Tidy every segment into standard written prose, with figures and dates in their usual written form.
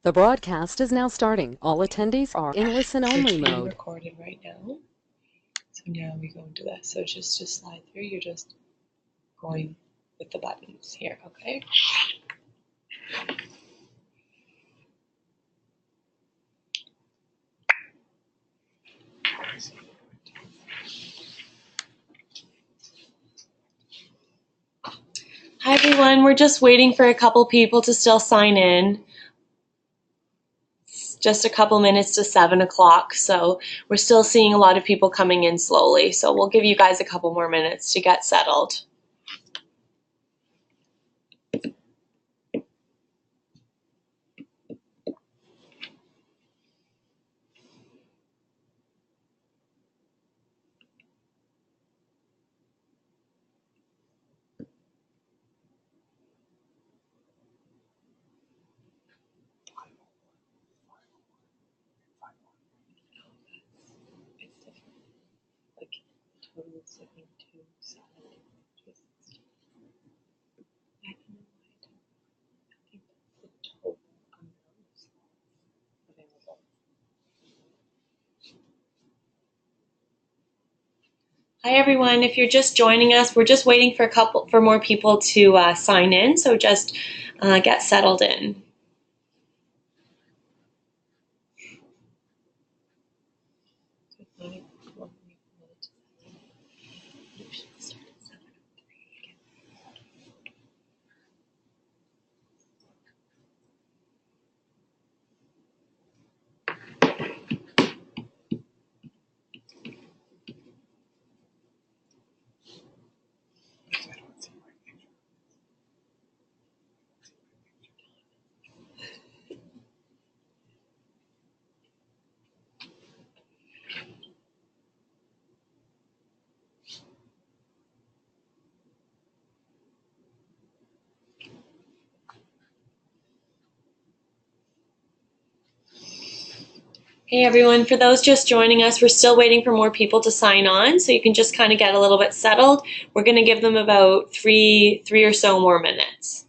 The broadcast is now starting. All attendees are in listen-only It's being mode. recorded right now. So now we go into that. So just to slide through, you're just going with the buttons here, okay? Hi everyone, we're just waiting for a couple people to still sign in. It's just a couple minutes to 7 o'clock, so we're still seeing a lot of people coming in slowly. So we'll give you guys a couple more minutes to get settled. Hi everyone, if you're just joining us, we're just waiting for more people to sign in, so just get settled in. Hey everyone, for those just joining us, we're still waiting for more people to sign on, so you can just kind of get a little bit settled. We're going to give them about three or so more minutes.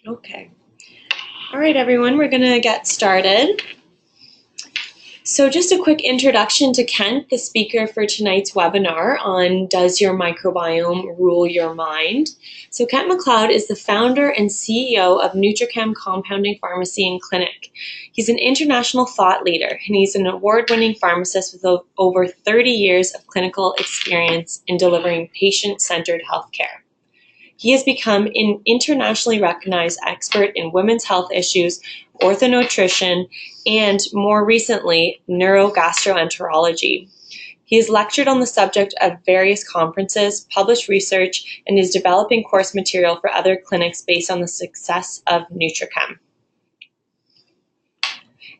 Okay. All right, everyone, we're going to get started. So just a quick introduction to Kent, the speaker for tonight's webinar on Does Your Microbiome Rule Your Mind? So Kent McLeod is the founder and CEO of Nutrichem Compounding Pharmacy and Clinic. He's an international thought leader, and he's an award-winning pharmacist with over 30 years of clinical experience in delivering patient-centered healthcare. He has become an internationally recognized expert in women's health issues, orthonutrition, and more recently, neurogastroenterology. He has lectured on the subject at various conferences, published research, and is developing course material for other clinics based on the success of Nutrichem.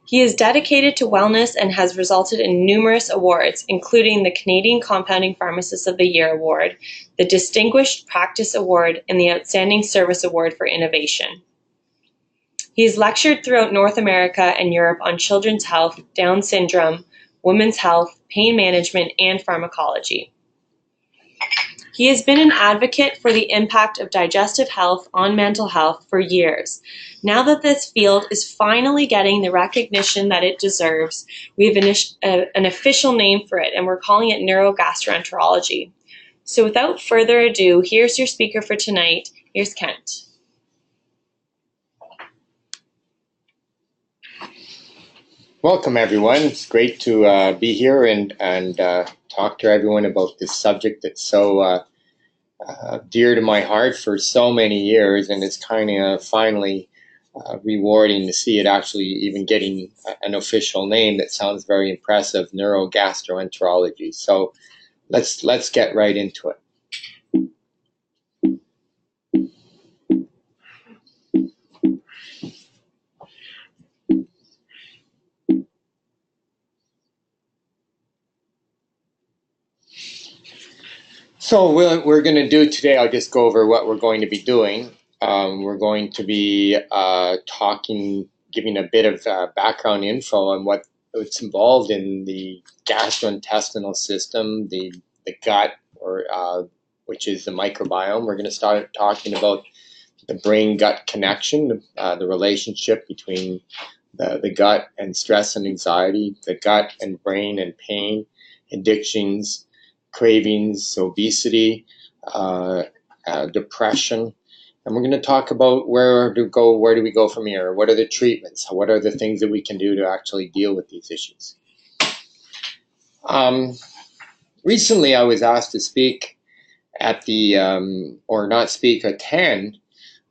He is dedicated to wellness and has resulted in numerous awards, including the Canadian Compounding Pharmacist of the Year Award, the Distinguished Practice Award, and the Outstanding Service Award for Innovation. He has lectured throughout North America and Europe on children's health, Down syndrome, women's health, pain management, and pharmacology. He has been an advocate for the impact of digestive health on mental health for years. Now that this field is finally getting the recognition that it deserves, we have an official name for it, and we're calling it neurogastroenterology. So without further ado, here's your speaker for tonight. Here's Kent. Welcome, everyone. It's great to be here and talk to everyone about this subject that's so dear to my heart for so many years, and it's kind of finally rewarding to see it actually even getting an official name that sounds very impressive, neurogastroenterology. So let's get right into it. So what we're going to do today, I'll just go over what we're going to be doing. We're going to be giving a bit of background info on what's involved in the gastrointestinal system, the gut, which is the microbiome. We're going to start talking about the brain-gut connection, the relationship between the gut and stress and anxiety, the gut and brain and pain, addictions, cravings, obesity, depression, and we're going to talk about where do we go from here? What are the treatments? What are the things that we can do to actually deal with these issues? Recently, I was asked to speak at attend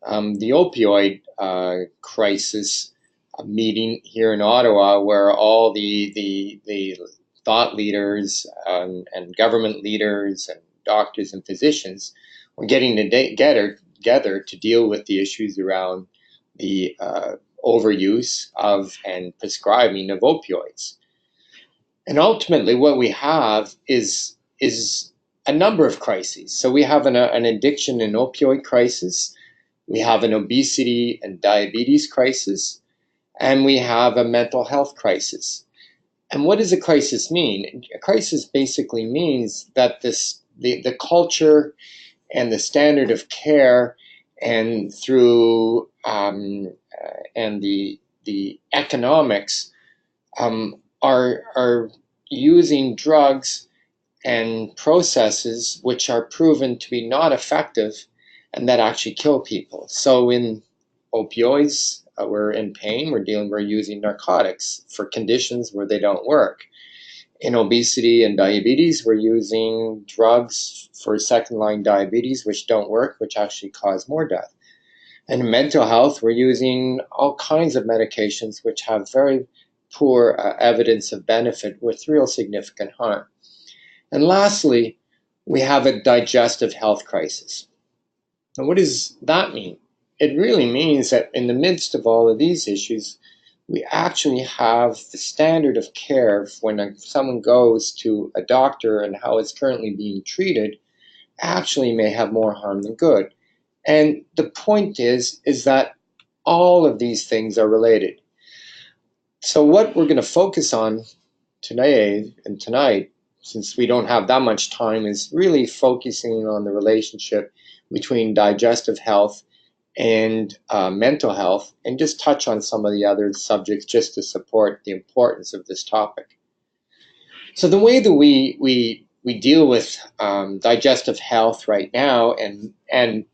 the opioid crisis meeting here in Ottawa, where all the thought leaders and government leaders and doctors and physicians were getting together to deal with the issues around the overuse of and prescribing of opioids. And ultimately what we have is a number of crises. So we have an addiction and opioid crisis, we have an obesity and diabetes crisis, and we have a mental health crisis. And what does a crisis mean? A crisis basically means that the culture and the standard of care and through and the economics are using drugs and processes which are proven to be not effective and that actually kill people. So in opioids, we're in pain, we're using narcotics for conditions where they don't work. In obesity and diabetes, we're using drugs for second-line diabetes, which don't work, which actually cause more death. And in mental health, we're using all kinds of medications which have very poor evidence of benefit with real significant harm. And lastly, we have a digestive health crisis. And what does that mean? It really means that in the midst of all of these issues, we actually have the standard of care when someone goes to a doctor and how it's currently being treated actually may have more harm than good. And the point is that all of these things are related. So what we're going to focus on today and tonight, since we don't have that much time, is really focusing on the relationship between digestive health and mental health, and just touch on some of the other subjects just to support the importance of this topic. So the way that we deal with digestive health right now and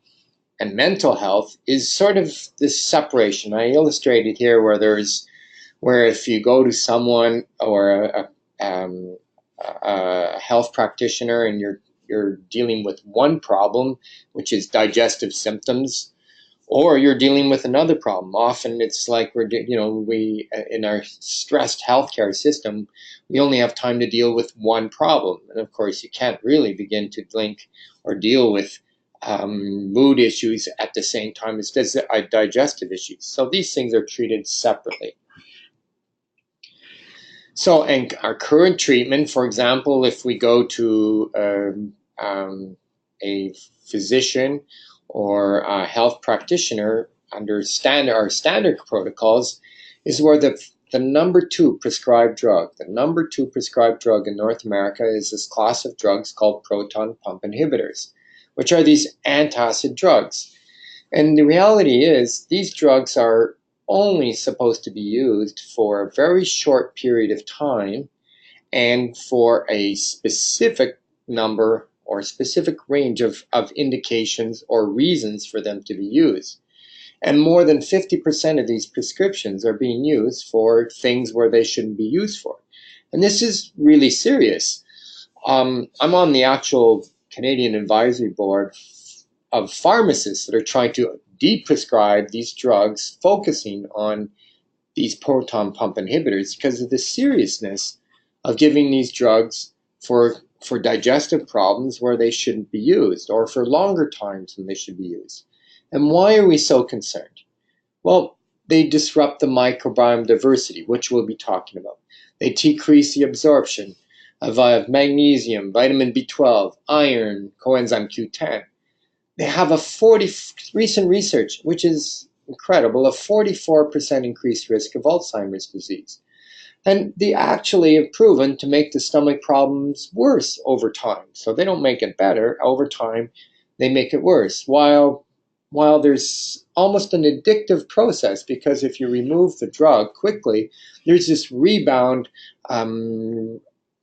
mental health is sort of this separation. I illustrated here where if you go to someone or a health practitioner and you're dealing with one problem, which is digestive symptoms, or you're dealing with another problem. Often it's like we in our stressed healthcare system, we only have time to deal with one problem. And of course, you can't really begin to link or deal with mood issues at the same time as digestive issues. So these things are treated separately. So, and our current treatment, for example, if we go to a physician or a health practitioner under our standard protocols, is where the number 2 prescribed drug, in North America is this class of drugs called proton pump inhibitors, which are these antacid drugs. And the reality is these drugs are only supposed to be used for a very short period of time and for a specific number or specific range of indications or reasons for them to be used. And more than 50% of these prescriptions are being used for things where they shouldn't be used for. And this is really serious. I'm on the actual Canadian Advisory Board of pharmacists that are trying to deprescribe these drugs, focusing on these proton pump inhibitors because of the seriousness of giving these drugs for digestive problems where they shouldn't be used, or for longer times than they should be used. And why are we so concerned? Well, they disrupt the microbiome diversity, which we'll be talking about. They decrease the absorption of magnesium, vitamin B12, iron, coenzyme Q10. They have recent research, which is incredible, a 44% increased risk of Alzheimer's disease. And they actually have proven to make the stomach problems worse over time. So they don't make it better. Over time, they make it worse. While there's almost an addictive process, because if you remove the drug quickly, there's this rebound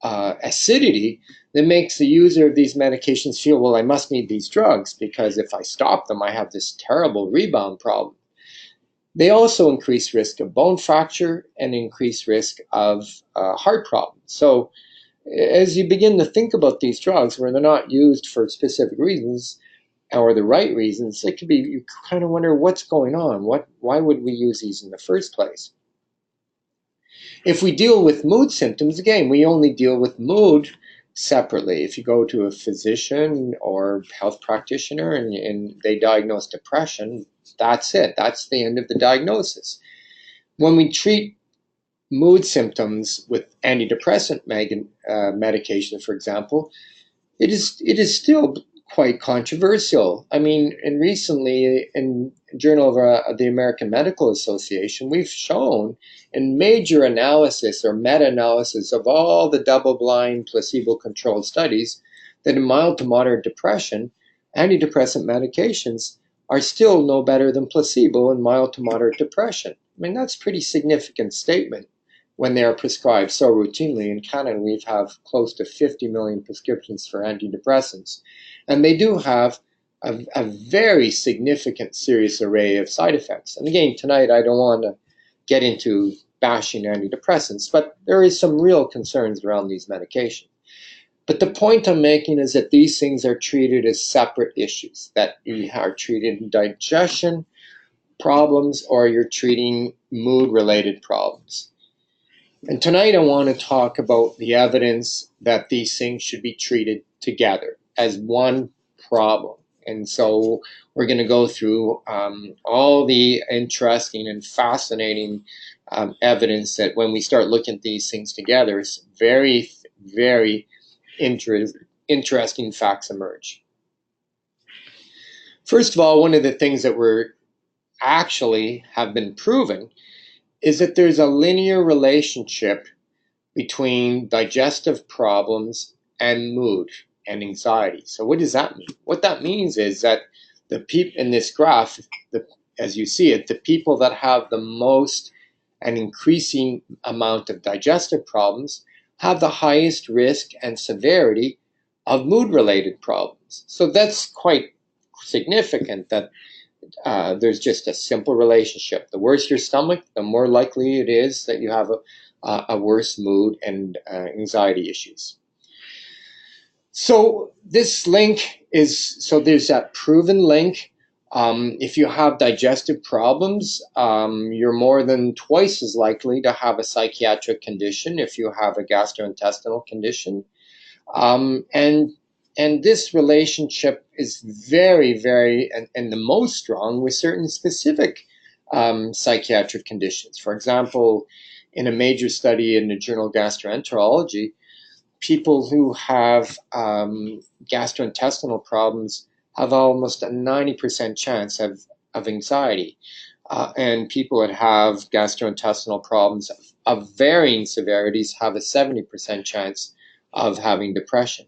acidity that makes the user of these medications feel, well, I must need these drugs because if I stop them, I have this terrible rebound problem. They also increase risk of bone fracture and increase risk of heart problems. So as you begin to think about these drugs where they're not used for specific reasons or the right reasons, it could be, you kind of wonder what's going on. Why would we use these in the first place? If we deal with mood symptoms, again, we only deal with mood separately. If you go to a physician or health practitioner and they diagnose depression, that's it. That's the end of the diagnosis. When we treat mood symptoms with antidepressant medication, for example, it is still quite controversial. I mean, and recently in Journal of the American Medical Association, we've shown in major analysis or meta-analysis of all the double-blind placebo-controlled studies that in mild to moderate depression, antidepressant medications are still no better than placebo in mild to moderate depression. I mean, that's a pretty significant statement when they are prescribed so routinely. In Canada, we have close to 50 million prescriptions for antidepressants. And they do have a very significant serious array of side effects. And again, tonight I don't want to get into bashing antidepressants, but there is some real concerns around these medications. But the point I'm making is that these things are treated as separate issues, that you are treating digestion problems or you're treating mood-related problems. And tonight I want to talk about the evidence that these things should be treated together as one problem. And so we're going to go through all the interesting and fascinating evidence that when we start looking at these things together, it's very, very interesting facts emerge. First of all, one of the things that we're actually have been proven is that there's a linear relationship between digestive problems and mood and anxiety. So what does that mean? What that means is that in this graph, as you see it, the people that have the most and increasing amount of digestive problems have the highest risk and severity of mood-related problems. So that's quite significant that there's just a simple relationship. The worse your stomach, the more likely it is that you have a worse mood and anxiety issues. So this link is, so there's that proven link. If you have digestive problems, you're more than twice as likely to have a psychiatric condition if you have a gastrointestinal condition. And this relationship is very, very, and the most strong with certain specific psychiatric conditions. For example, in a major study in the journal Gastroenterology, people who have gastrointestinal problems have almost a 90% chance of anxiety. And people that have gastrointestinal problems of varying severities have a 70% chance of having depression.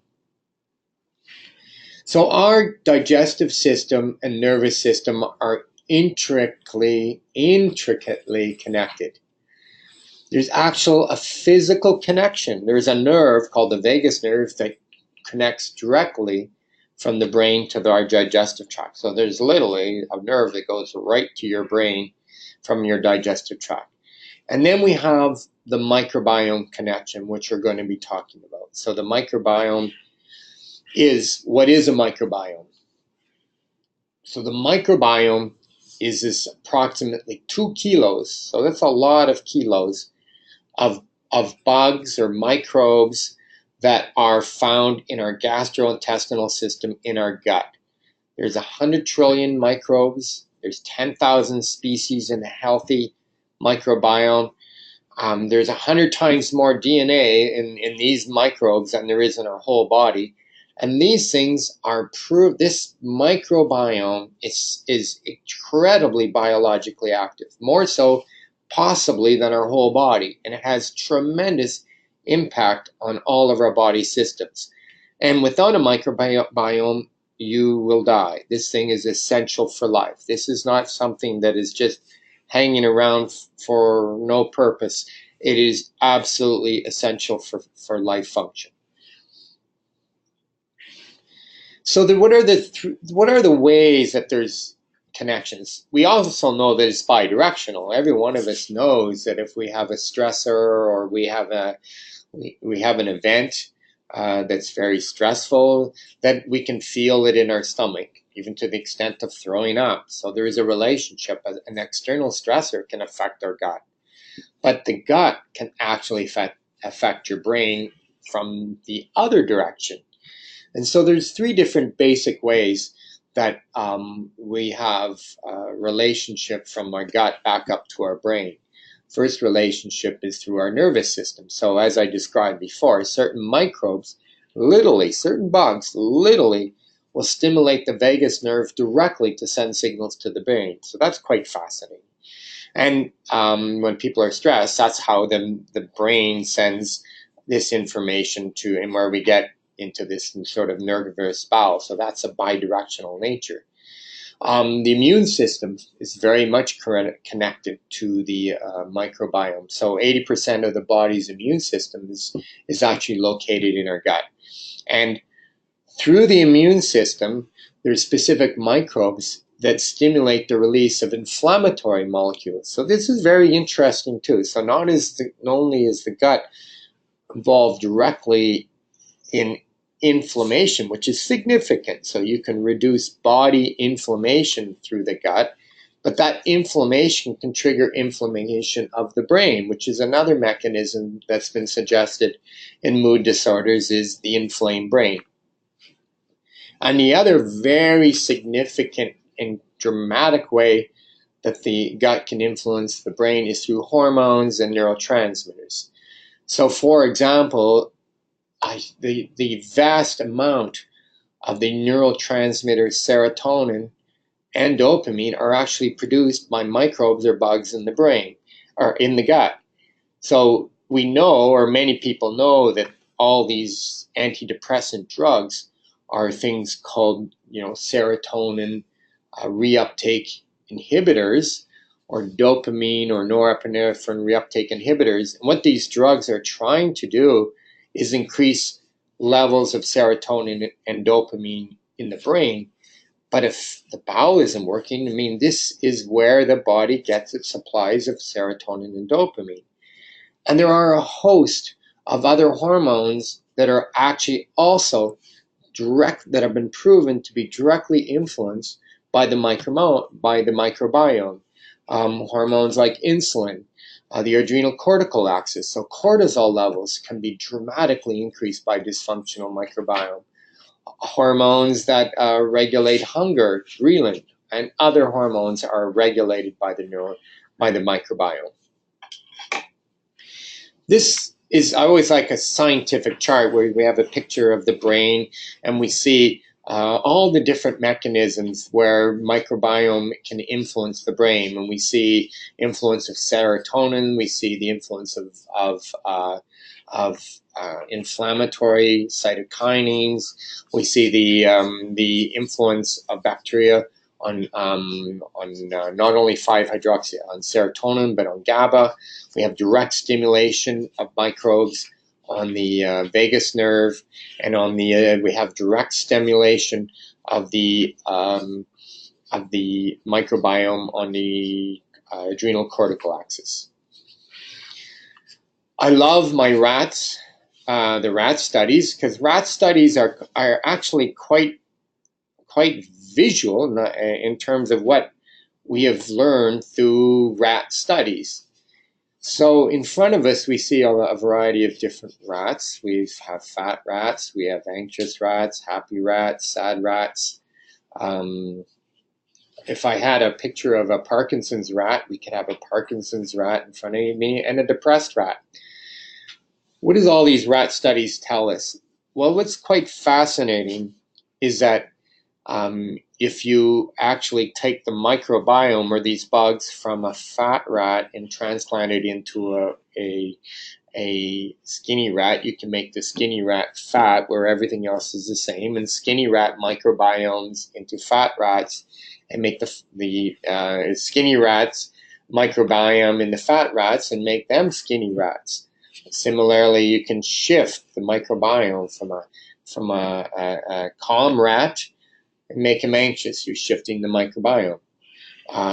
So our digestive system and nervous system are intricately connected. There's a physical connection. There's a nerve called the vagus nerve that connects directly from the brain to our digestive tract. So there's literally a nerve that goes right to your brain from your digestive tract. And then we have the microbiome connection, which we're going to be talking about. So the microbiome is, what is a microbiome? So the microbiome is this approximately 2 kilos, so that's a lot of kilos, of bugs or microbes that are found in our gastrointestinal system in our gut. There's 100 trillion microbes. There's 10,000 species in a healthy microbiome. There's 100 times more DNA in these microbes than there is in our whole body. And these things are proved, this microbiome is incredibly biologically active, more so possibly than our whole body. And it has tremendous impact on all of our body systems. And without a microbiome, you will die. This thing is essential for life. This is not something that is just hanging around for no purpose. It is absolutely essential for life function. So what are the ways that there's connections? We also know that it's bidirectional. Every one of us knows that if we have a stressor or we have an event that's very stressful, that we can feel it in our stomach, even to the extent of throwing up. So there is a relationship. An external stressor can affect our gut, but the gut can actually affect your brain from the other direction. And so there's 3 different basic ways that we have a relationship from our gut back up to our brain. First relationship is through our nervous system. So as I described before, certain microbes, certain bugs, will stimulate the vagus nerve directly to send signals to the brain. So that's quite fascinating. And when people are stressed, that's how the brain sends this information to, and where we get into this sort of nervous bowel. So that's a bidirectional nature. The immune system is very much connected to the microbiome. So 80% of the body's immune system is actually located in our gut. And through the immune system, there's specific microbes that stimulate the release of inflammatory molecules. So this is very interesting too. So not only is the gut involved directly in inflammation, which is significant. So you can reduce body inflammation through the gut, but that inflammation can trigger inflammation of the brain, which is another mechanism that's been suggested in mood disorders, is the inflamed brain. And the other very significant and dramatic way that the gut can influence the brain is through hormones and neurotransmitters. So for example, the vast amount of the neurotransmitters serotonin and dopamine are actually produced by microbes or bugs in the brain or in the gut. So we know, or many people know, that all these antidepressant drugs are things called, serotonin reuptake inhibitors, or dopamine or norepinephrine reuptake inhibitors. And what these drugs are trying to do is increase levels of serotonin and dopamine in the brain. But if the bowel isn't working, I mean, this is where the body gets its supplies of serotonin and dopamine. And there are a host of other hormones that are actually also that have been proven to be directly influenced by the microbiome. Hormones like insulin, the adrenal cortical axis. So cortisol levels can be dramatically increased by dysfunctional microbiome. Hormones that regulate hunger, ghrelin, and other hormones are regulated by the microbiome. This is, I always like a scientific chart where we have a picture of the brain and we see all the different mechanisms where microbiome can influence the brain. And we see influence of serotonin, we see the influence of inflammatory cytokinins, we see the influence of bacteria on not only 5-hydroxy on serotonin but on GABA. We have direct stimulation of microbes on the vagus nerve, and on the we have direct stimulation of the microbiome on the adrenal cortical axis. I love my rats, the rat studies, because rat studies are actually quite visual in terms of what we have learned through rat studies. So in front of us, we see a variety of different rats. We have fat rats, we have anxious rats, happy rats, sad rats. If I had a picture of a Parkinson's rat, we could have a Parkinson's rat in front of me and a depressed rat. What does all these rat studies tell us? Well, what's quite fascinating is that if you actually take the microbiome or these bugs from a fat rat and transplant it into a skinny rat, you can make the skinny rat fat where everything else is the same, and skinny rat microbiomes into fat rats and make the skinny rats microbiome in the fat rats and make them skinny rats. Similarly, you can shift the microbiome from a calm rat and make them anxious. You're shifting the microbiome.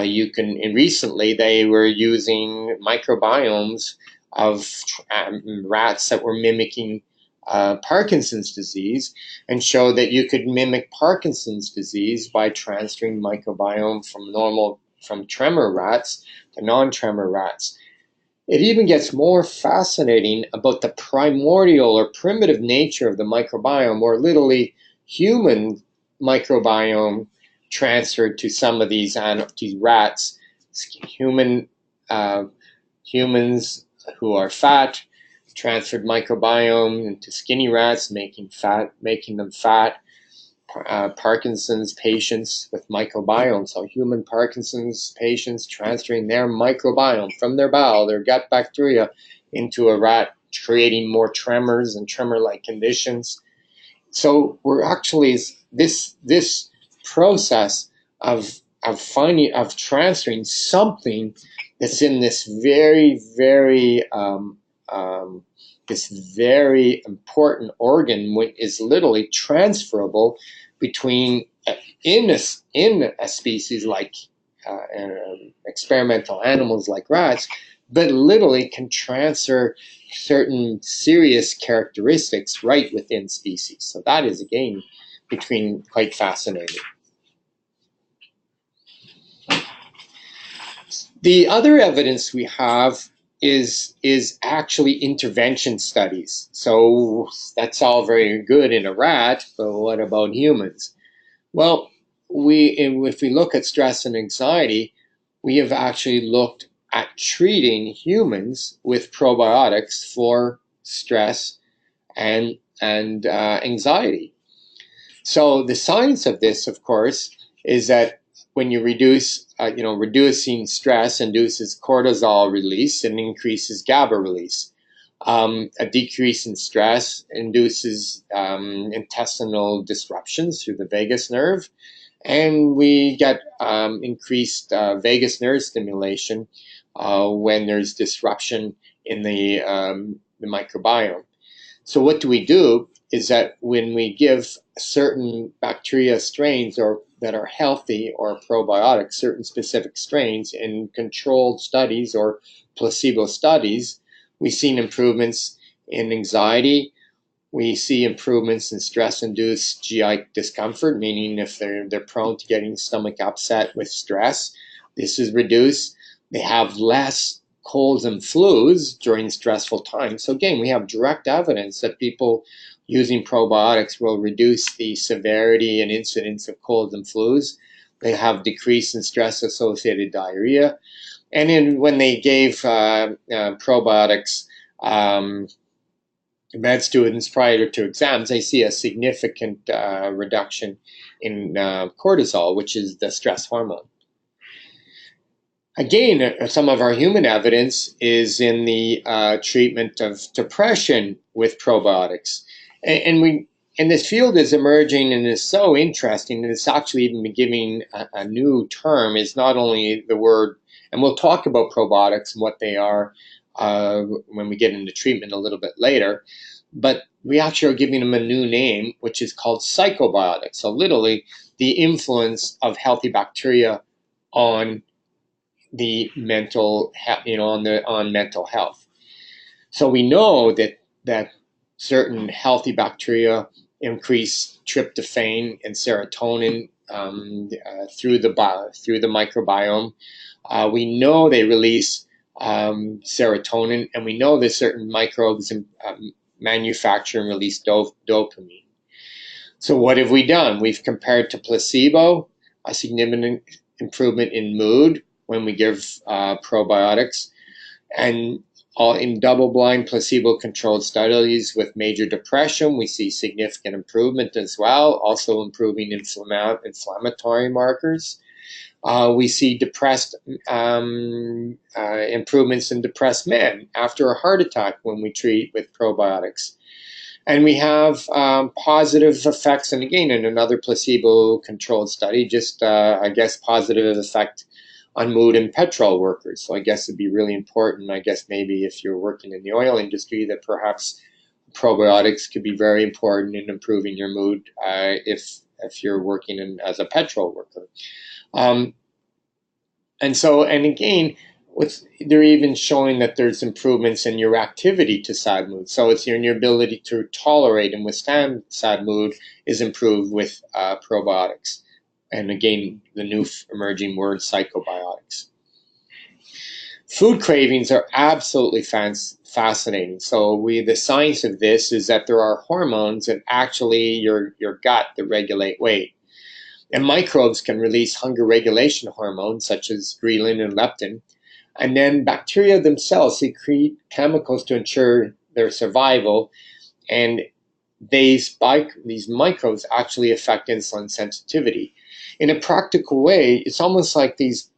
You can, and recently they were using microbiomes of rats that were mimicking Parkinson's disease, and showed that you could mimic Parkinson's disease by transferring microbiome from tremor rats to non-tremor rats. It even gets more fascinating about the primordial or primitive nature of the microbiome, where literally human microbiome transferred to some of these rats. Humans who are fat transferred microbiome into skinny rats, making them fat. Parkinson's patients with microbiome, so human Parkinson's patients transferring their microbiome from their bowel, their gut bacteria, into a rat, creating more tremors and tremor-like conditions. So we're actually this process of transferring something that's in this very important organ is literally transferable between in a species like experimental animals like rats, but literally can transfer certain serious characteristics right within species. So that is again quite fascinating. The other evidence we have is actually intervention studies. So that's all very good in a rat, but what about humans? Well, if we look at stress and anxiety, we have actually looked at treating humans with probiotics for stress and anxiety. So the science of this, of course, is that when you reducing stress induces cortisol release and increases GABA release. A decrease in stress induces intestinal disruptions through the vagus nerve, and we get increased vagus nerve stimulation when there's disruption in the microbiome. So what do is that when we give certain bacteria strains or that are healthy or probiotics, certain specific strains in controlled studies or placebo studies, we've seen improvements in anxiety. We see improvements in stress-induced GI discomfort, meaning if they're prone to getting stomach upset with stress, this is reduced. They have less colds and flus during stressful times. So again, we have direct evidence that people using probiotics will reduce the severity and incidence of colds and flus. They have decrease in stress-associated diarrhea. And when they gave probiotics, med students prior to exams, they see a significant reduction in cortisol, which is the stress hormone. Again, some of our human evidence is in the treatment of depression with probiotics. And this field is emerging and is so interesting, and it's actually even been giving a new term, is not only the word, and we'll talk about probiotics and what they are when we get into treatment a little bit later, but we actually are giving them a new name, which is called psychobiotics. So literally the influence of healthy bacteria on the mental, on mental health. So we know that certain healthy bacteria increase tryptophan and serotonin through the microbiome. We know they release serotonin, and we know that certain microbes manufacture and release dopamine. So what have we done? We've compared to placebo a significant improvement in mood when we give probiotics, and in double-blind placebo-controlled studies with major depression, we see significant improvement as well, also improving inflammatory markers. We see improvements in depressed men after a heart attack when we treat with probiotics. And we have positive effects, and again, in another placebo-controlled study, just, I guess, positive effect on mood in petrol workers. So I guess it'd be really important, I guess maybe if you're working in the oil industry, that perhaps probiotics could be very important in improving your mood if you're working as a petrol worker. And again, they're even showing that there's improvements in your activity to sad mood. So it's your ability to tolerate and withstand sad mood is improved with probiotics. And again, the new emerging word, psychobiotics. Food cravings are absolutely fascinating. So the science of this is that there are hormones in actually your gut that regulate weight. And microbes can release hunger regulation hormones such as ghrelin and leptin. And then bacteria themselves secrete chemicals to ensure their survival. And these microbes actually affect insulin sensitivity. In a practical way, it's almost like these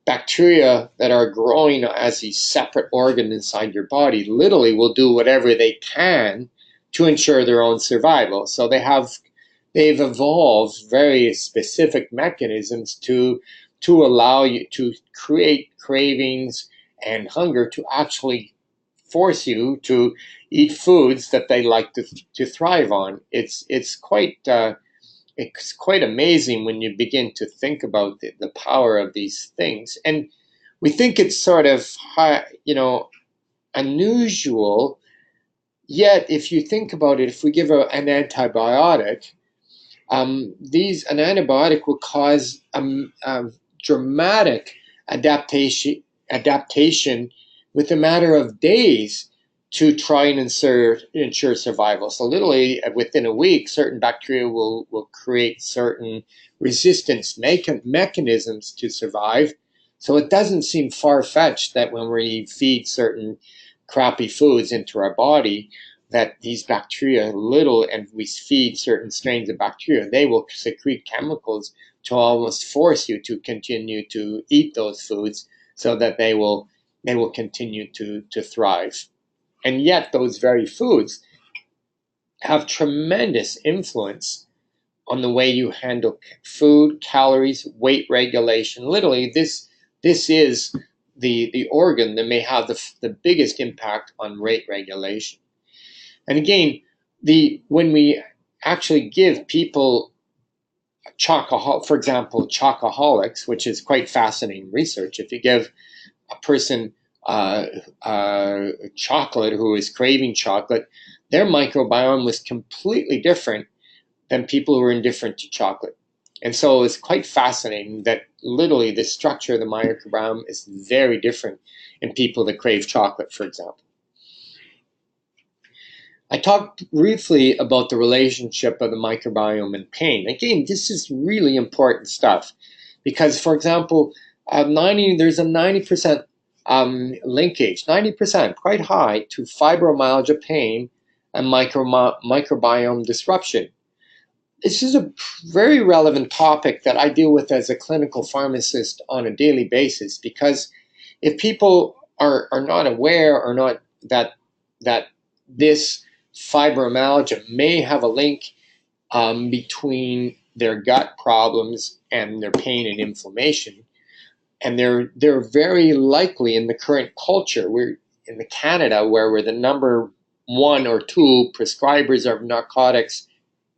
bacteria that are growing as these separate organs inside your body literally will do whatever they can to ensure their own survival. So they've evolved very specific mechanisms to allow you to create cravings and hunger to actually force you to eat foods that they like to thrive on. It's quite amazing when you begin to think about the power of these things. And we think it's sort of, unusual, yet if you think about it, if we give an antibiotic, an antibiotic will cause a dramatic adaptation with a matter of days to try and ensure survival. So literally within a week, certain bacteria will create certain resistance mechanisms to survive. So it doesn't seem far-fetched that when we feed certain crappy foods into our body, that these bacteria and we feed certain strains of bacteria, they will secrete chemicals to almost force you to continue to eat those foods so that they will continue to thrive. And yet those very foods have tremendous influence on the way you handle food, calories, weight regulation. Literally, this is the organ that may have the biggest impact on weight regulation. And again, when we actually give people for example, chocoholics, which is quite fascinating research. If you give a person chocolate who is craving chocolate, their microbiome was completely different than people who are indifferent to chocolate. And so it's quite fascinating that literally the structure of the microbiome is very different in people that crave chocolate, for example. I talked briefly about the relationship of the microbiome and pain. Again, this is really important stuff because, for example, there's a 90% linkage, 90%, quite high, to fibromyalgia, pain, and microbiome disruption. This is a very relevant topic that I deal with as a clinical pharmacist on a daily basis, because if people are not aware or not that this fibromyalgia may have a link between their gut problems and their pain and inflammation, and they're very likely in the current culture. We're in Canada, where we're the number 1 or 2 prescribers of narcotics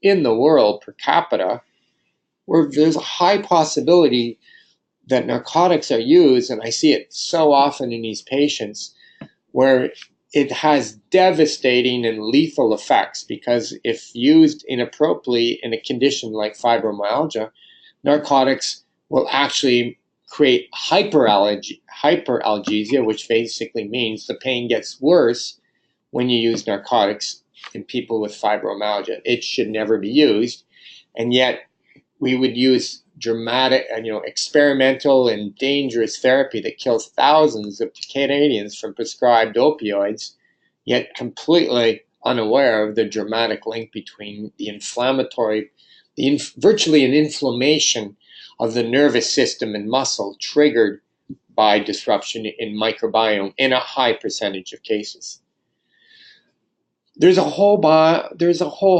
in the world per capita, where there's a high possibility that narcotics are used, and I see it so often in these patients, where it has devastating and lethal effects, because if used inappropriately in a condition like fibromyalgia, narcotics will actually create hyperalgesia, which basically means the pain gets worse when you use narcotics in people with fibromyalgia. It should never be used, and yet we would use dramatic, experimental and dangerous therapy that kills thousands of Canadians from prescribed opioids, yet completely unaware of the dramatic link between the inflammatory, virtually an inflammation of the nervous system and muscle triggered by disruption in microbiome in a high percentage of cases. There's a whole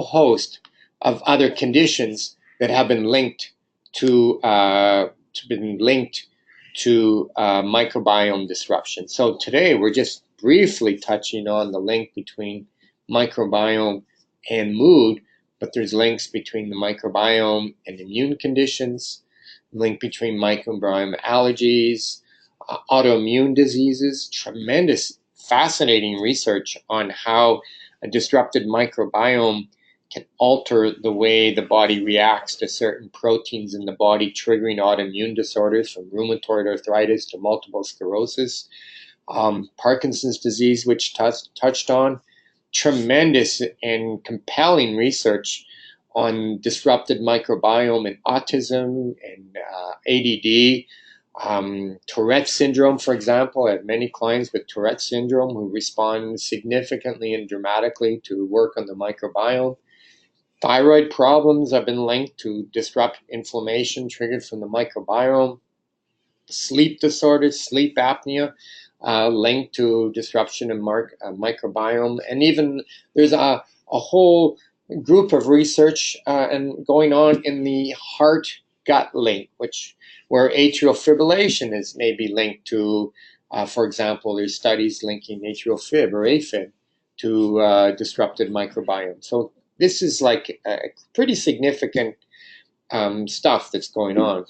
host of other conditions that have been linked to microbiome disruption. So today we're just briefly touching on the link between microbiome and mood, but there's links between the microbiome and immune conditions, link between microbiome allergies, autoimmune diseases, tremendous, fascinating research on how a disrupted microbiome can alter the way the body reacts to certain proteins in the body, triggering autoimmune disorders from rheumatoid arthritis to multiple sclerosis, Parkinson's disease, which touched on. Tremendous and compelling research on disrupted microbiome in autism and ADD, Tourette syndrome, for example. I have many clients with Tourette syndrome who respond significantly and dramatically to work on the microbiome. Thyroid problems have been linked to disrupt inflammation triggered from the microbiome. Sleep disorders, sleep apnea, linked to disruption in microbiome. And even there's a whole group of research and going on in the heart-gut link, where atrial fibrillation is maybe linked to, for example, there's studies linking atrial fib or AFib to disrupted microbiome. So this is like a pretty significant stuff that's going on.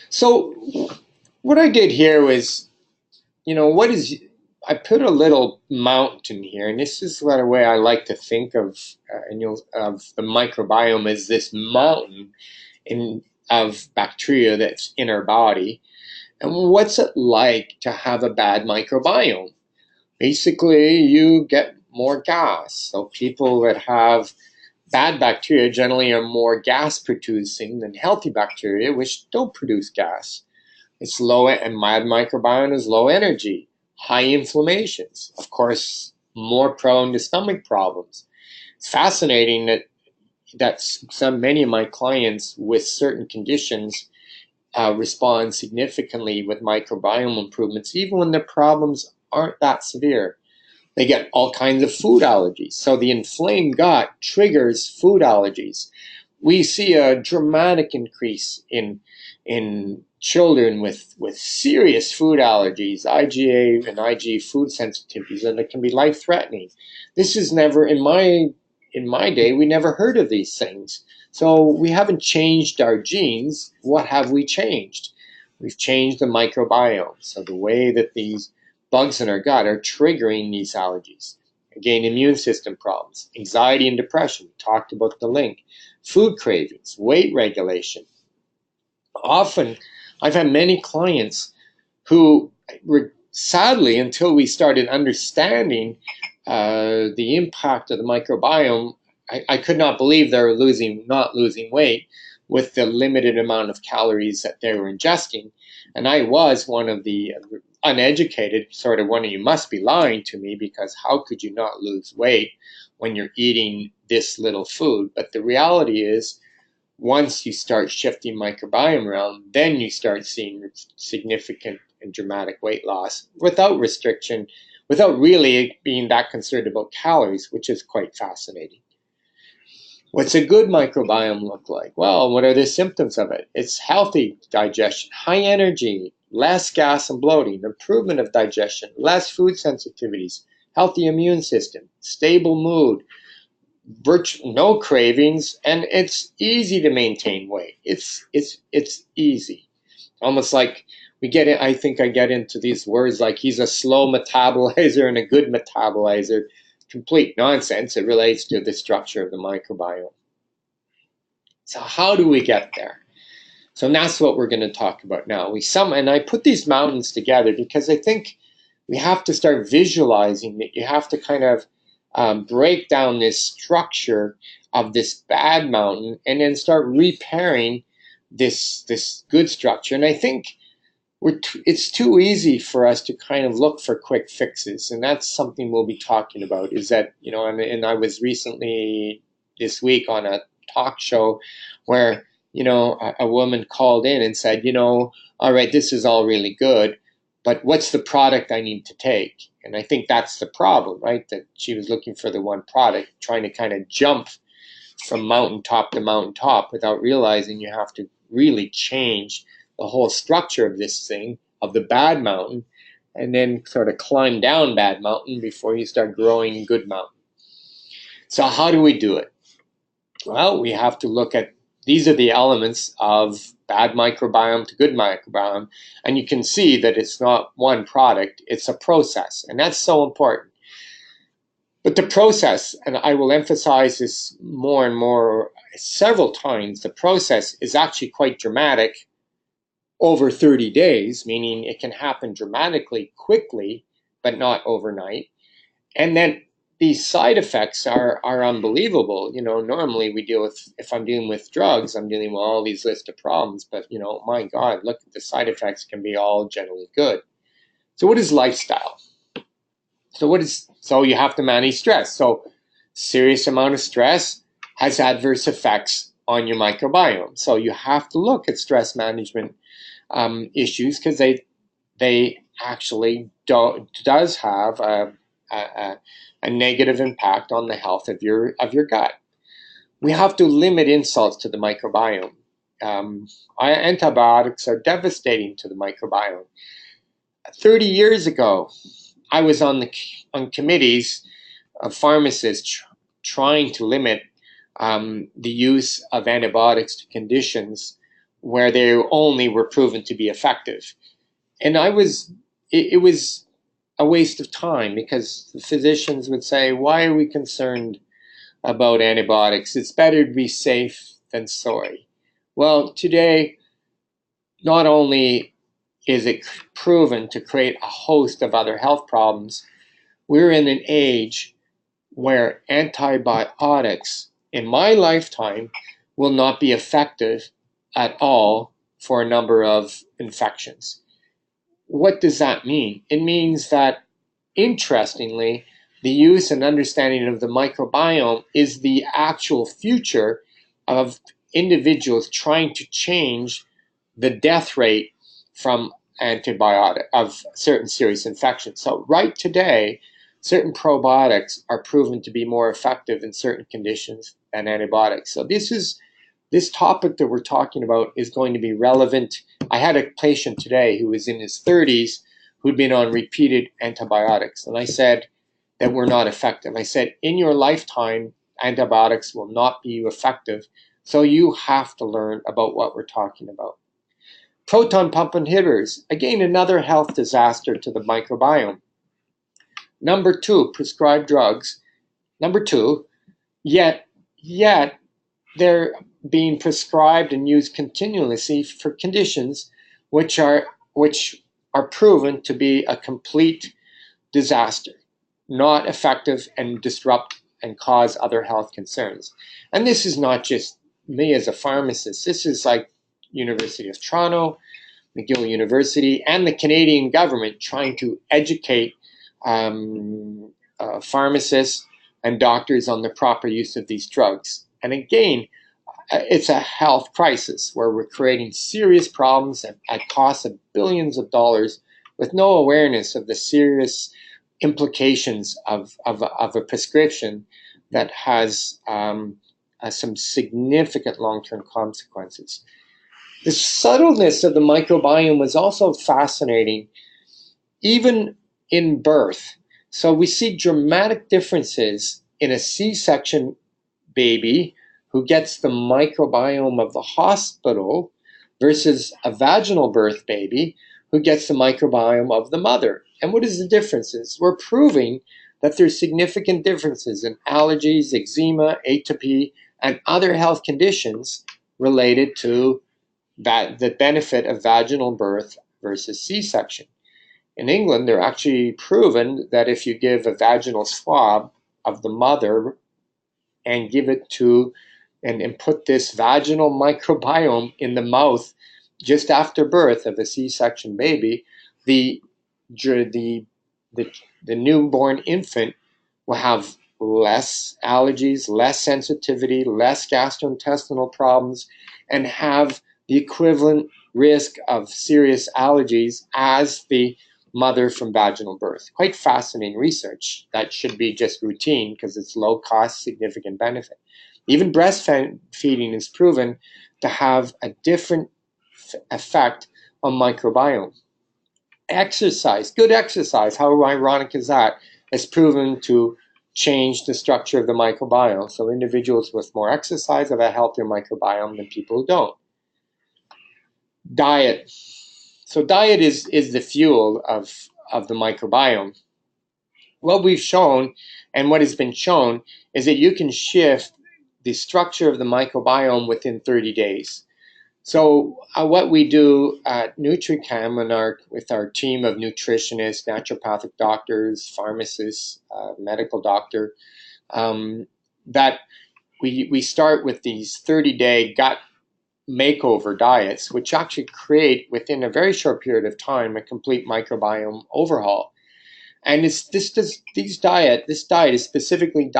So what I did here was, I put a little mountain here, and this is the way I like to think of the microbiome as this mountain of bacteria that's in our body. And what's it like to have a bad microbiome? Basically, you get more gas. So people that have bad bacteria generally are more gas producing than healthy bacteria, which don't produce gas. It's low, and mild microbiome is low energy, high inflammations, of course, more prone to stomach problems. It's fascinating that many of my clients with certain conditions respond significantly with microbiome improvements, even when their problems aren't that severe. They get all kinds of food allergies. So the inflamed gut triggers food allergies. We see a dramatic increase in children with serious food allergies, IgA and Ig food sensitivities, and it can be life-threatening. This is never, in my day, we never heard of these things. So we haven't changed our genes. What have we changed? We've changed the microbiome. So the way that these bugs in our gut are triggering these allergies. Again, immune system problems, anxiety and depression, talked about the link, food cravings, weight regulation. Often, I've had many clients who were, sadly, until we started understanding the impact of the microbiome, I could not believe they were not losing weight with the limited amount of calories that they were ingesting. And I was one of the uneducated, sort of one of you must be lying to me, because how could you not lose weight when you're eating this little food? But the reality is, once you start shifting microbiome around, then you start seeing significant and dramatic weight loss without restriction, without really being that concerned about calories, which is quite fascinating. What's a good microbiome look like? Well, what are the symptoms of it? It's healthy digestion, high energy, less gas and bloating, improvement of digestion, less food sensitivities, healthy immune system, stable mood, no cravings, and it's easy to maintain weight. It's easy. Almost like we get it. I think I get into these words like he's a slow metabolizer and a good metabolizer. Complete nonsense. It relates to the structure of the microbiome. So how do we get there? So that's what we're going to talk about now. And I put these mountains together because I think we have to start visualizing that. You have to kind of break down this structure of this bad mountain and then start repairing this good structure. And I think it's too easy for us to kind of look for quick fixes, and that's something we'll be talking about. Is that, and I was recently this week on a talk show where a woman called in and said, all right, this is all really good, but what's the product I need to take? And I think that's the problem, right? That she was looking for the one product, trying to kind of jump from mountaintop to mountaintop without realizing you have to really change the whole structure of this thing, of the bad mountain, and then sort of climb down bad mountain before you start growing good mountain. So how do we do it? Well, we have to look at, these are the elements of bad microbiome to good microbiome, and you can see that it's not one product, it's a process, and that's so important. But the process, and I will emphasize this more and more several times, the process is actually quite dramatic over 30 days, meaning it can happen dramatically quickly, but not overnight. And then these side effects are unbelievable. Normally we deal with, if I'm dealing with drugs, I'm dealing with all these list of problems, but my God, look, the side effects can be all generally good. So what is lifestyle? So you have to manage stress. So serious amount of stress has adverse effects on your microbiome. So you have to look at stress management issues, because they actually does have a negative impact on the health of your gut. We have to limit insults to the microbiome. Antibiotics are devastating to the microbiome. 30 years ago, I was on committees of pharmacists trying to limit the use of antibiotics to conditions where they only were proven to be effective. And it was a waste of time, because the physicians would say, why are we concerned about antibiotics? It's better to be safe than sorry. Well, today, not only is it proven to create a host of other health problems, we're in an age where antibiotics, in my lifetime, will not be effective at all for a number of infections. What does that mean? It means that, interestingly, the use and understanding of the microbiome is the actual future of individuals trying to change the death rate from antibiotic of certain serious infections. So right today, certain probiotics are proven to be more effective in certain conditions than antibiotics. So this topic that we're talking about is going to be relevant. I had a patient today who was in his 30s who'd been on repeated antibiotics, and I said that were not effective. I said, in your lifetime, antibiotics will not be effective, so you have to learn about what we're talking about. Proton pump inhibitors, again, another health disaster to the microbiome. Number 2, prescribed drugs. Number 2, yet they're being prescribed and used continuously for conditions which are proven to be a complete disaster, not effective, and disrupt and cause other health concerns. And this is not just me as a pharmacist. This is like University of Toronto, McGill University, and the Canadian government trying to educate pharmacists and doctors on the proper use of these drugs. And again, it's a health crisis where we're creating serious problems at costs of billions of dollars with no awareness of the serious implications of a prescription that has some significant long-term consequences. The subtleness of the microbiome was also fascinating, even in birth. So we see dramatic differences in a C-section baby who gets the microbiome of the hospital versus a vaginal birth baby who gets the microbiome of the mother. And what is the differences? We're proving that there's significant differences in allergies, eczema, atopy, and other health conditions related to the benefit of vaginal birth versus C-section. In England, they're actually proven that if you give a vaginal swab of the mother and give it to and put this vaginal microbiome in the mouth just after birth of a C-section baby, the newborn infant will have less allergies, less sensitivity, less gastrointestinal problems, and have the equivalent risk of serious allergies as the mother from vaginal birth. Quite fascinating research that should be just routine because it's low cost, significant benefit. Even breastfeeding is proven to have a different effect on microbiome. Exercise, good exercise, how ironic is that, is proven to change the structure of the microbiome. So individuals with more exercise have a healthier microbiome than people who don't. Diet. So diet is the fuel of the microbiome. What we've shown and what has been shown is that you can shift the structure of the microbiome within 30 days. So what we do at NutriChem and with our team of nutritionists, naturopathic doctors, pharmacists, medical doctor, that we start with these 30-day gut makeover diets, which actually create within a very short period of time a complete microbiome overhaul. And this diet is specifically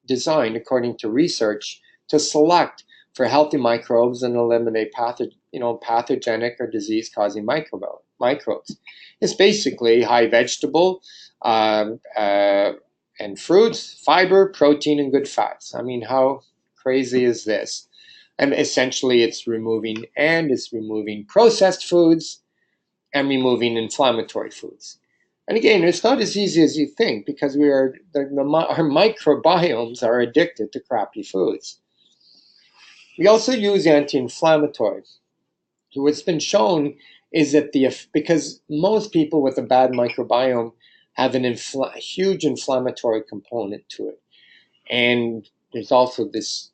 designed according to research to select for healthy microbes and eliminate pathogenic or disease-causing microbes. It's basically high vegetable and fruits, fiber, protein, and good fats. I mean, how crazy is this? And essentially, it's removing processed foods and removing inflammatory foods. And again, it's not as easy as you think because our microbiomes are addicted to crappy foods. We also use anti-inflammatories. So what's been shown is that because most people with a bad microbiome have a huge inflammatory component to it. And there's also this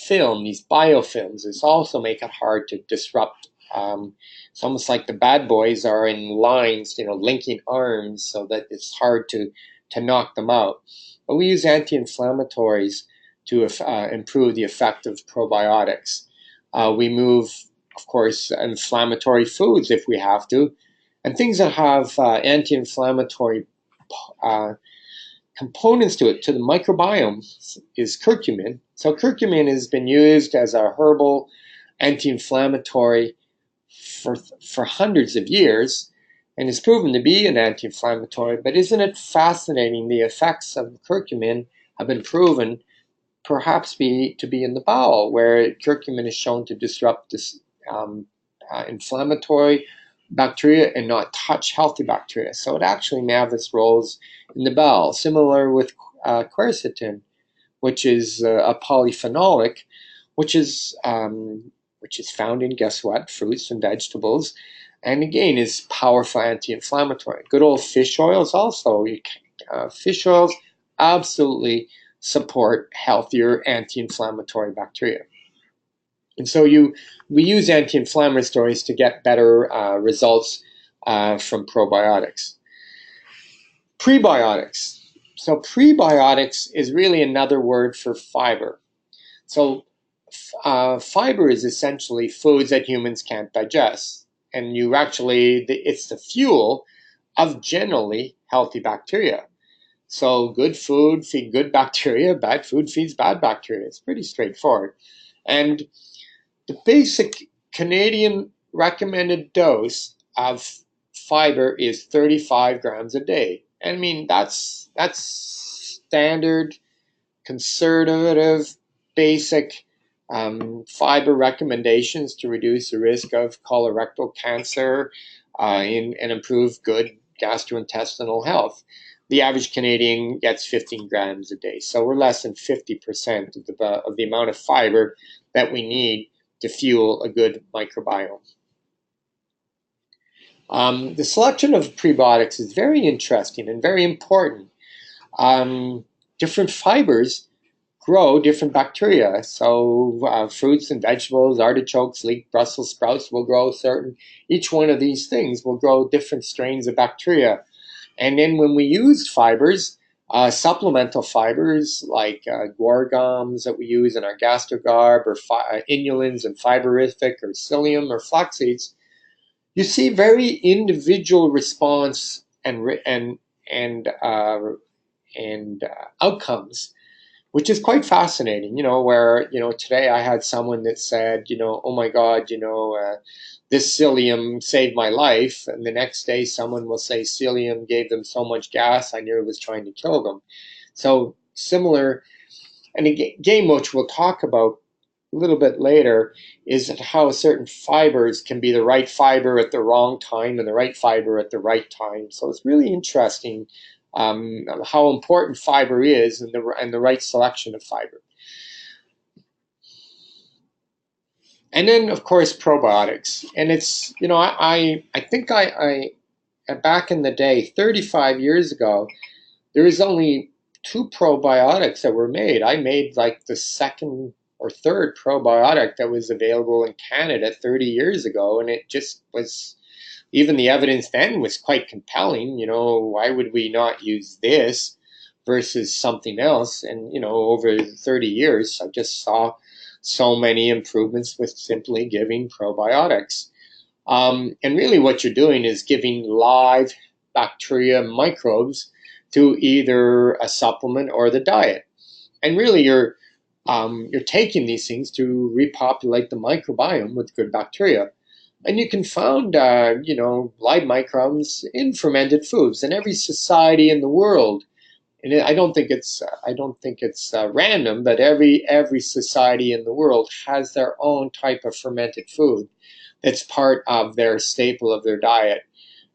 film, these biofilms, this also make it hard to disrupt. It's almost like the bad boys are in lines, linking arms so that it's hard to knock them out. But we use anti-inflammatories to improve the effect of probiotics. We move, of course, inflammatory foods if we have to, and things that have anti-inflammatory components to it, to the microbiome, is curcumin. So curcumin has been used as a herbal anti-inflammatory for hundreds of years and is proven to be an anti-inflammatory. But isn't it fascinating the effects of curcumin have been proven perhaps to be in the bowel, where curcumin is shown to disrupt this inflammatory bacteria and not touch healthy bacteria. So it actually may have its roles in the bowel. Similar with quercetin, which is a polyphenolic, which is found in, guess what, fruits and vegetables, and again is powerful anti-inflammatory. Good old fish oils also. Fish oils absolutely support healthier anti-inflammatory bacteria. And so we use anti-inflammatories to get better results from probiotics. Prebiotics. So prebiotics is really another word for fiber. So fiber is essentially foods that humans can't digest. And it's the fuel of generally healthy bacteria. So good food feeds good bacteria, bad food feeds bad bacteria. It's pretty straightforward. And the basic Canadian recommended dose of fiber is 35 grams a day. I mean, that's standard, conservative, basic fiber recommendations to reduce the risk of colorectal cancer and improve good gastrointestinal health. The average Canadian gets 15 grams a day, so we're less than 50% of the amount of fiber that we need to fuel a good microbiome. The selection of prebiotics is very interesting and very important. Different fibers grow different bacteria. So fruits and vegetables, artichokes, leek, Brussels sprouts will grow each one of these things will grow different strains of bacteria. And then when we use fibers, supplemental fibers like guar gums that we use in our GastroGarb, or inulins and fiberific, or psyllium or flax seeds, you see very individual response and outcomes, which is quite fascinating. Where today I had someone that said, oh my God, this psyllium saved my life, and the next day someone will say psyllium gave them so much gas I nearly was trying to kill them. So similar, and again, which we'll talk about a little bit later, is how certain fibers can be the right fiber at the wrong time and the right fiber at the right time. So it's really interesting how important fiber is and the right selection of fiber. And then, of course, probiotics. And it's, I think I back in the day, 35 years ago, there was only 2 probiotics that were made. I made like the second or third probiotic that was available in Canada 30 years ago. And it just was, even the evidence then was quite compelling. Why would we not use this versus something else? And, over 30 years, I just saw so many improvements with simply giving probiotics. And really what you're doing is giving live bacteria microbes to either a supplement or the diet. And really you're taking these things to repopulate the microbiome with good bacteria. And you can find, live microbes in fermented foods in every society in the world. And I don't think it's random, but every society in the world has their own type of fermented food that's part of their staple of their diet.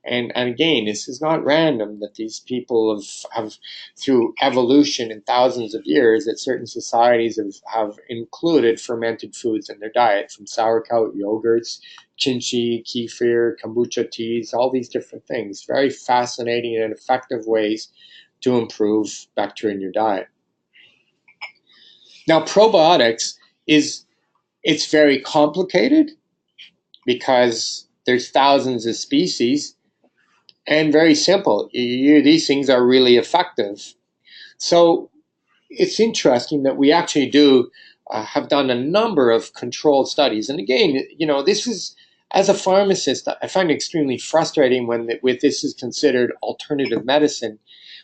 And again, this is not random that these people have through evolution in thousands of years, that certain societies have included fermented foods in their diet, from sauerkraut, yogurts, kimchi, kefir, kombucha teas, all these different things. Very fascinating and effective ways to improve bacteria in your diet. Now, probiotics it's very complicated because there's thousands of species, and very simple. These things are really effective. So it's interesting that we actually have done a number of controlled studies. And again, this is, as a pharmacist, I find it extremely frustrating when this is considered alternative medicine,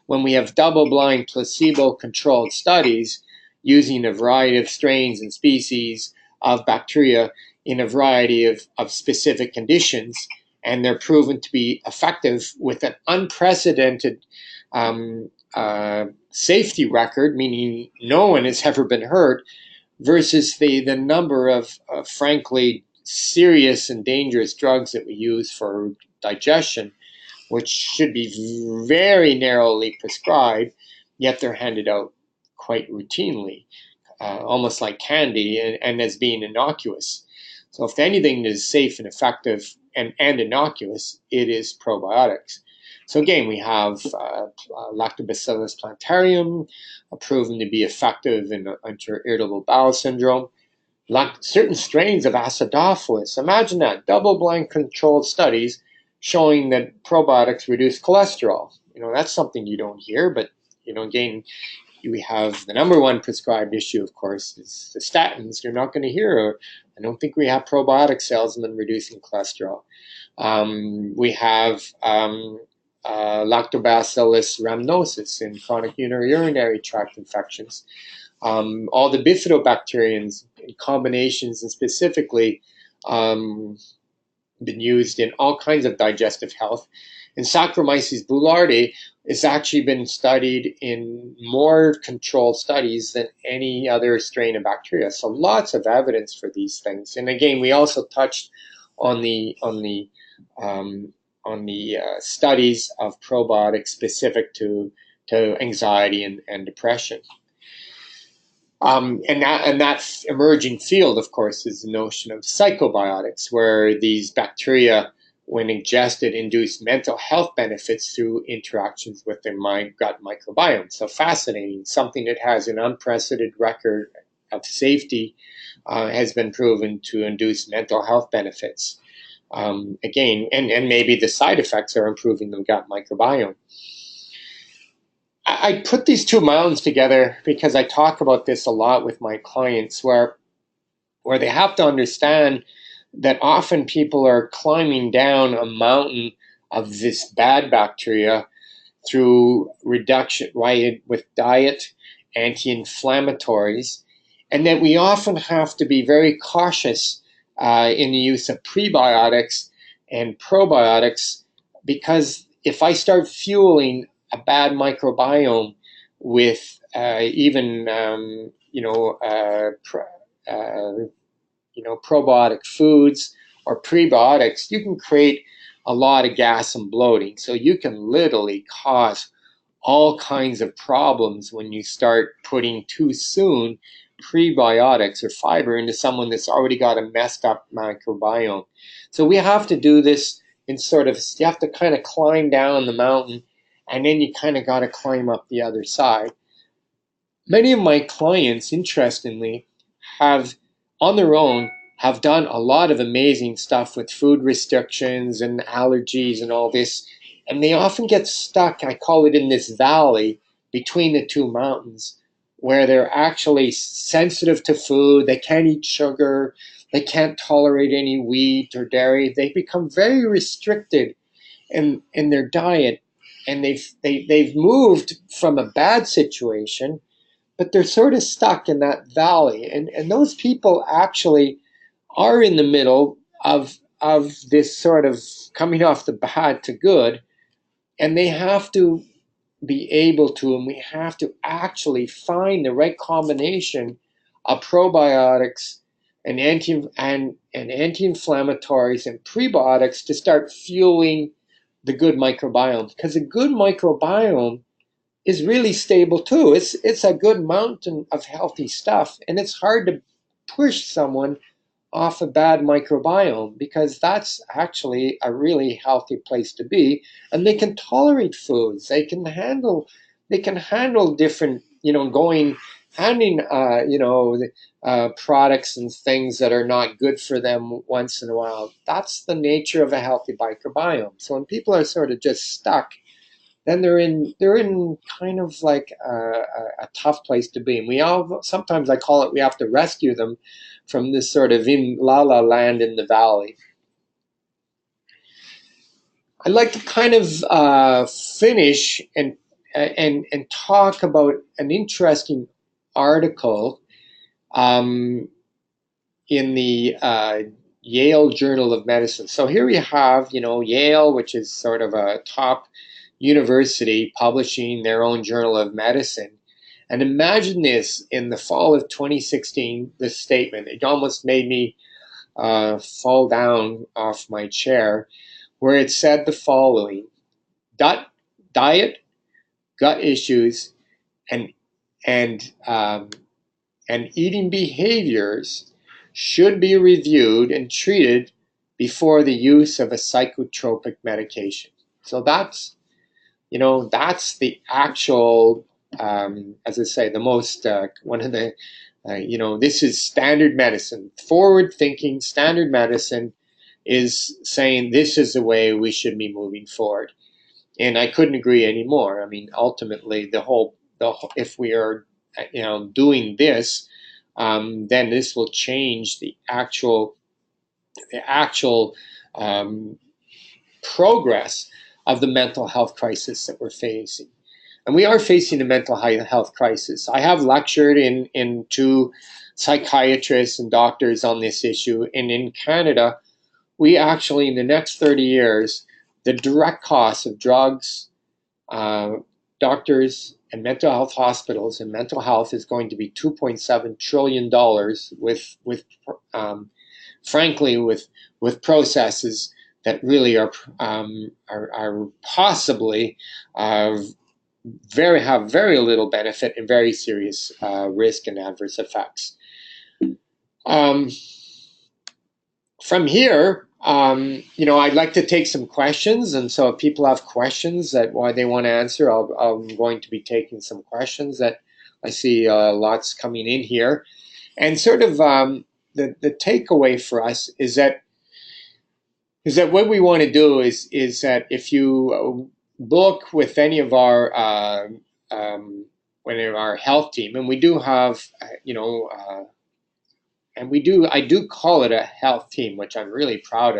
when we have double-blind placebo-controlled studies using a variety of strains and species of bacteria in a variety of specific conditions, and they're proven to be effective with an unprecedented safety record, meaning no one has ever been hurt, versus the number of frankly serious and dangerous drugs that we use for digestion, which should be very narrowly prescribed, yet they're handed out quite routinely, almost like candy, and as being innocuous. So if anything is safe and effective and innocuous, it is probiotics. So again, we have Lactobacillus plantarum, proven to be effective in irritable bowel syndrome. Certain strains of acidophilus, imagine that, double-blind controlled studies showing that probiotics reduce cholesterol. That's something you don't hear, but again, we have the number one prescribed issue, of course, is the statins. You're not going to hear, I don't think we have probiotic salesmen reducing cholesterol. We have Lactobacillus rhamnosus in chronic urinary tract infections. All the bifidobacterians in combinations and specifically been used in all kinds of digestive health. And Saccharomyces boulardii has actually been studied in more controlled studies than any other strain of bacteria. So lots of evidence for these things. And again, we also touched on the studies of probiotics specific to anxiety and depression. And that emerging field, of course, is the notion of psychobiotics, where these bacteria, when ingested, induce mental health benefits through interactions with their gut microbiome. So fascinating, something that has an unprecedented record of safety has been proven to induce mental health benefits. Again, and maybe the side effects are improving the gut microbiome. I put these two mountains together because I talk about this a lot with my clients, where they have to understand that often people are climbing down a mountain of this bad bacteria through reduction, right, with diet, anti-inflammatories, and that we often have to be very cautious in the use of prebiotics and probiotics, because if I start fueling a bad microbiome with probiotic foods or prebiotics, you can create a lot of gas and bloating. So you can literally cause all kinds of problems when you start putting too soon prebiotics or fiber into someone that's already got a messed up microbiome. So we have to do this in you have to kind of climb down the mountain, and then you kind of got to climb up the other side. Many of my clients, interestingly, have on their own have done a lot of amazing stuff with food restrictions and allergies and all this, and they often get stuck, I call it, in this valley between the two mountains, where they're actually sensitive to food, they can't eat sugar, they can't tolerate any wheat or dairy, they become very restricted in their diet, and they've moved from a bad situation, but they're sort of stuck in that valley. And those people actually are in the middle of this sort of coming off the bad to good, and they have to be able to, and we have to actually find the right combination of probiotics and anti-inflammatories and prebiotics to start fueling the good microbiome, because a good microbiome is really stable too. It's a good mountain of healthy stuff, and it's hard to push someone off a bad microbiome, because that's actually a really healthy place to be, and they can tolerate foods. They can handle different, handing products and things that are not good for them once in a while. That's the nature of a healthy microbiome. So when people are sort of just stuck, then they're in kind of like a tough place to be. And sometimes I call it, we have to rescue them from this sort of in la la land in the valley. I'd like to kind of finish and talk about an interesting article in the Yale Journal of Medicine. So here we have, Yale, which is sort of a top university publishing their own journal of medicine. And imagine this, in the fall of 2016, this statement. It almost made me fall down off my chair, where it said the following: diet, gut issues, and eating behaviors should be reviewed and treated before the use of a psychotropic medication. So that's the actual, as I say, the most one of the this is standard medicine. Forward-thinking standard medicine is saying this is the way we should be moving forward. And I couldn't agree anymore. I mean, ultimately, if we are, doing this, then this will change the actual progress of the mental health crisis that we're facing. And we are facing a mental health crisis. I have lectured to psychiatrists and doctors on this issue. And in Canada, we actually, in the next 30 years, the direct costs of drugs, doctors, and mental health hospitals and mental health is going to be $2.7 trillion frankly, with processes that really are possibly have very little benefit and very serious risk and adverse effects. From here, I'd like to take some questions, and so if people have questions that why they want to answer, I'm going to be taking some questions that I see lots coming in here, and sort of the takeaway for us is that what we want to do is that if you book with any of our health team, and we do have I do call it a health team, which I'm really proud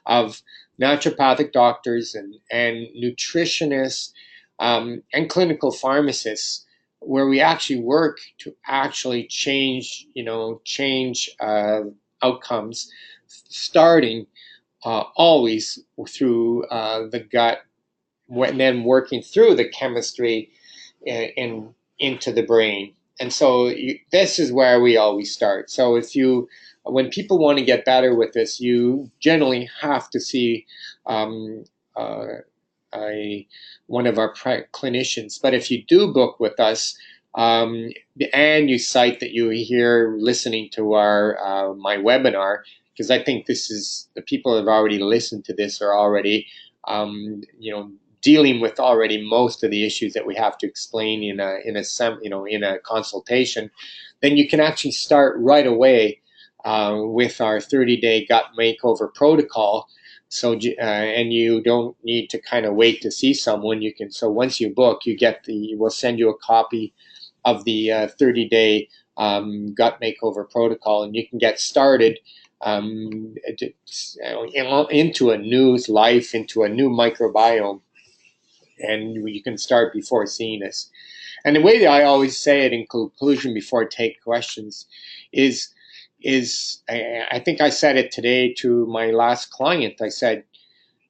of naturopathic doctors and nutritionists and clinical pharmacists, where we actually work to actually change outcomes, starting always through the gut, and then working through the chemistry and into the brain. And so this is where we always start. So when people want to get better with this, you generally have to see one of our clinicians. But if you do book with us, and you cite that you're here listening to my webinar, because I think this is the people that have already listened to this are already dealing with already most of the issues that we have to explain in a consultation, then you can actually start right away with our 30-day gut makeover protocol. So and you don't need to kind of wait to see someone. You can. So once you book, we'll send you a copy of the 30-day gut makeover protocol, and you can get started into a new life, into a new microbiome. And you can start before seeing us. And the way that I always say it in conclusion before I take questions is I think I said it today to my last client. I said,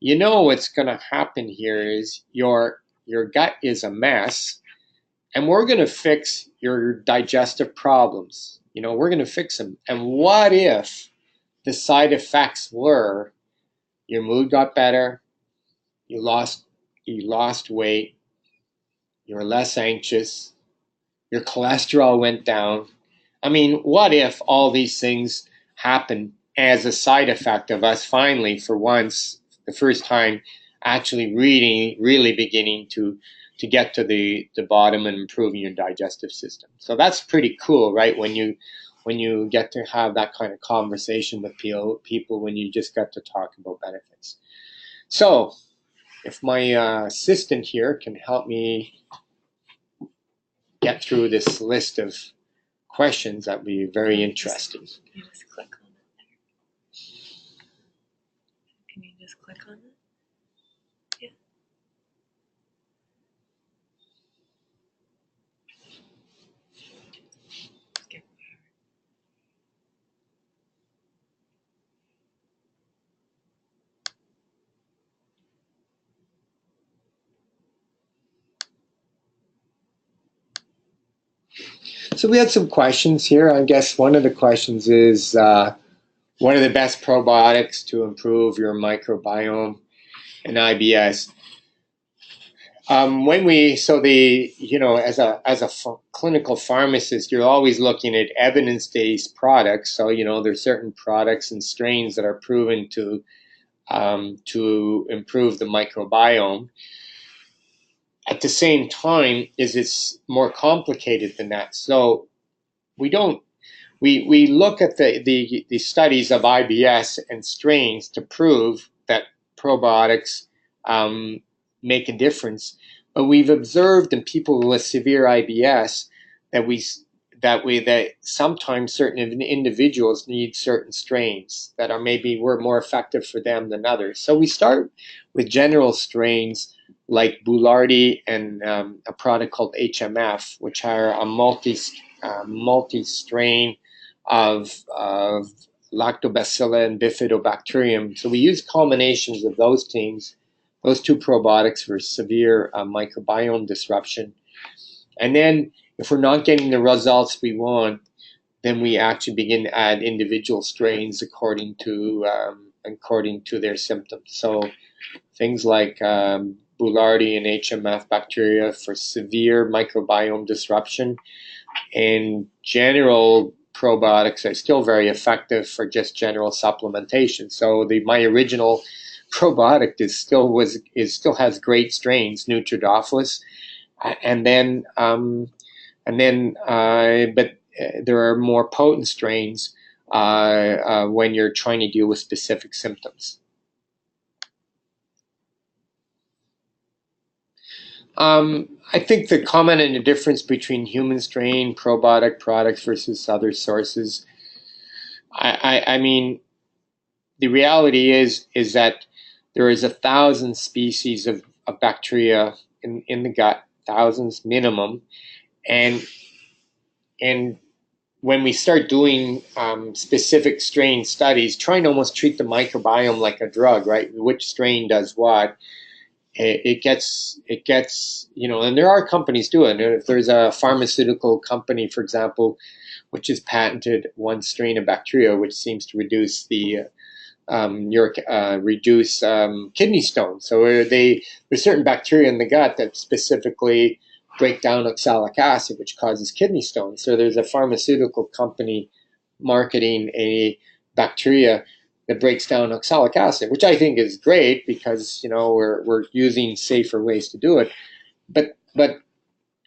what's going to happen here is your gut is a mess, and we're going to fix your digestive problems. We're going to fix them. And what if the side effects were your mood got better, you lost weight, you're less anxious, your cholesterol went down? I mean, what if all these things happen as a side effect of us finally, for once, the first time, actually really beginning to get to the bottom and improving your digestive system? So that's pretty cool, right? When you get to have that kind of conversation with people, when you just get to talk about benefits. So if my assistant here can help me get through this list of questions, that'd be very interesting. Can you just click on it there? Can you just click on it? Yeah. So we had some questions here. I guess one of the questions is, what are the best probiotics to improve your microbiome in IBS? As a clinical pharmacist, you're always looking at evidence-based products. So, there's certain products and strains that are proven to improve the microbiome. At the same time, it's more complicated than that. So we look at the studies of IBS and strains to prove that probiotics make a difference. But we've observed in people with severe IBS that sometimes certain individuals need certain strains that were more effective for them than others. So we start with general strains like Boulardi and a product called HMF, which are a multi-strain of Lactobacillus and Bifidobacterium. So we use combinations of those two probiotics for severe microbiome disruption. And then if we're not getting the results we want, then we actually begin to add individual strains according to their symptoms. So things like Boulardi and HMF bacteria for severe microbiome disruption, and general probiotics are still very effective for just general supplementation. So my original probiotic still has great strains, Nutridophilus, but there are more potent strains when you're trying to deal with specific symptoms. I think the comment and the difference between human strain probiotic products versus other sources, I mean, the reality is that there is 1,000 species of bacteria in the gut, thousands minimum, and when we start doing specific strain studies, trying to almost treat the microbiome like a drug, right? Which strain does what? It gets, and there are companies doing it. If there's a pharmaceutical company, for example, which has patented one strain of bacteria, which seems to reduce the kidney stones. So there's certain bacteria in the gut that specifically break down oxalic acid, which causes kidney stones. So there's a pharmaceutical company marketing a bacteria that breaks down oxalic acid, which I think is great because we're using safer ways to do it. But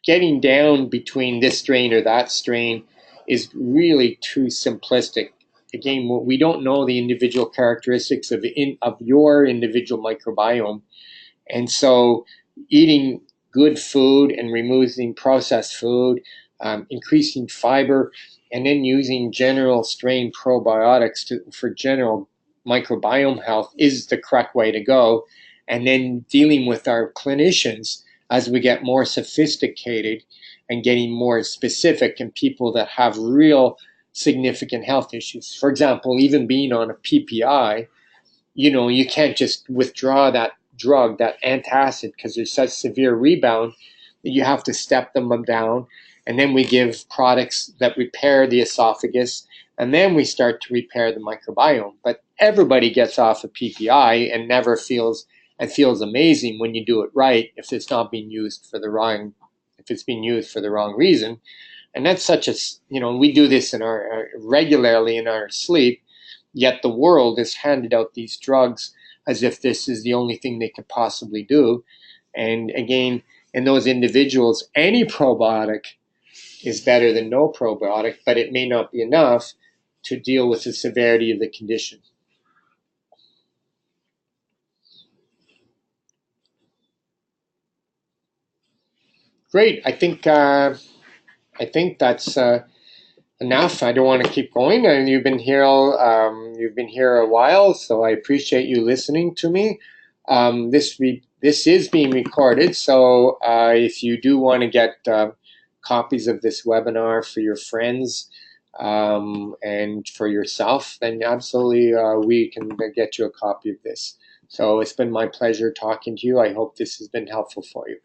getting down between this strain or that strain is really too simplistic. Again, we don't know the individual characteristics of your individual microbiome, and so eating good food and removing processed food, increasing fiber, and then using general strain probiotics for general microbiome health is the correct way to go. And then dealing with our clinicians as we get more sophisticated and getting more specific in people that have real significant health issues. For example, even being on a PPI, you can't just withdraw that drug, that antacid, because there's such severe rebound that you have to step them down. And then we give products that repair the esophagus, and then we start to repair the microbiome. But everybody gets off a PPI and feels amazing when you do it right if it's being used for the wrong reason. And that's we do this regularly in our sleep, yet the world has handed out these drugs as if this is the only thing they could possibly do. And again, in those individuals, any probiotic is better than no probiotic, but it may not be enough to deal with the severity of the condition. Great. I think that's enough. I don't want to keep going. And you've been here a while, so I appreciate you listening to me. This is being recorded, so if you do want to get copies of this webinar for your friends and for yourself, then absolutely we can get you a copy of this. So it's been my pleasure talking to you. I hope this has been helpful for you.